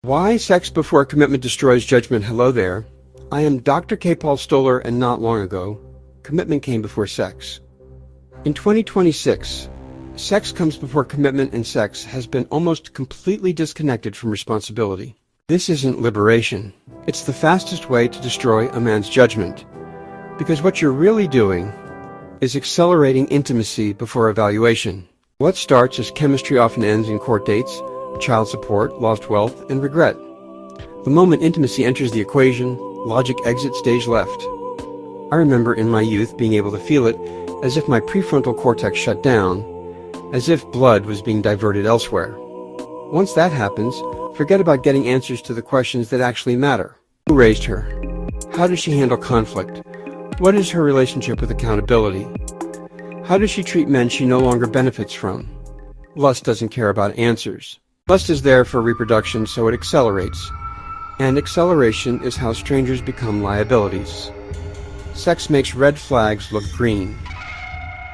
Why sex before commitment destroys judgment? Hello there. I am Dr. K. Paul Stoller, and not long ago, commitment came before sex. In 2026, sex comes before commitment, and sex has been almost completely disconnected from responsibility. This isn't liberation. It's the fastest way to destroy a man's judgment. Because what you're really doing is accelerating intimacy before evaluation. What starts as chemistry often ends in court dates, child support, lost wealth, and regret. The moment intimacy enters the equation, logic exits stage left. I remember in my youth being able to feel it as if my prefrontal cortex shut down, as if blood was being diverted elsewhere. Once that happens, forget about getting answers to the questions that actually matter. Who raised her? How does she handle conflict? What is her relationship with accountability? How does she treat men she no longer benefits from? Lust doesn't care about answers. Lust is there for reproduction, so it accelerates. And acceleration is how strangers become liabilities. Sex makes red flags look green.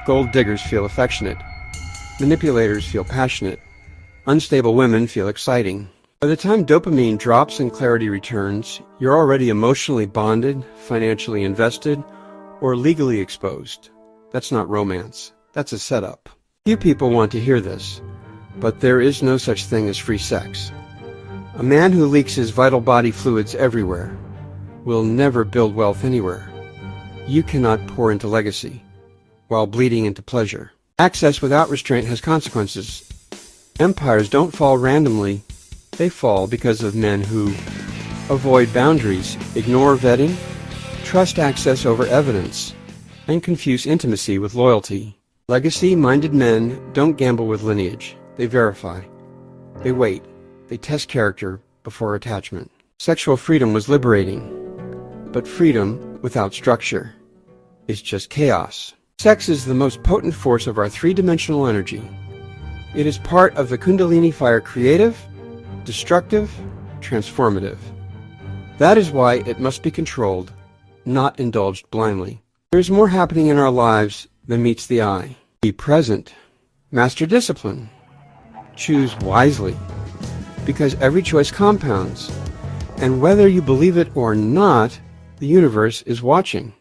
Gold diggers feel affectionate. Manipulators feel passionate. Unstable women feel exciting. By the time dopamine drops and clarity returns, you're already emotionally bonded, financially invested, or legally exposed. That's not romance. That's a setup. Few people want to hear this, but there is no such thing as free sex. A man who leaks his vital body fluids everywhere will never build wealth anywhere. You cannot pour into legacy while bleeding into pleasure. Access without restraint has consequences. Empires don't fall randomly. They fall because of men who avoid boundaries, ignore vetting, trust access over evidence, and confuse intimacy with loyalty. Legacy-minded men don't gamble with lineage. They verify. They wait. They test character before attachment. Sexual freedom was liberating, but freedom without structure is just chaos. Sex is the most potent force of our three-dimensional energy. It is part of the Kundalini fire, creative, destructive, transformative. That is why it must be controlled, not indulged blindly. There is more happening in our lives than meets the eye. Be present. Master discipline. Choose wisely, because every choice compounds. And whether you believe it or not, the universe is watching.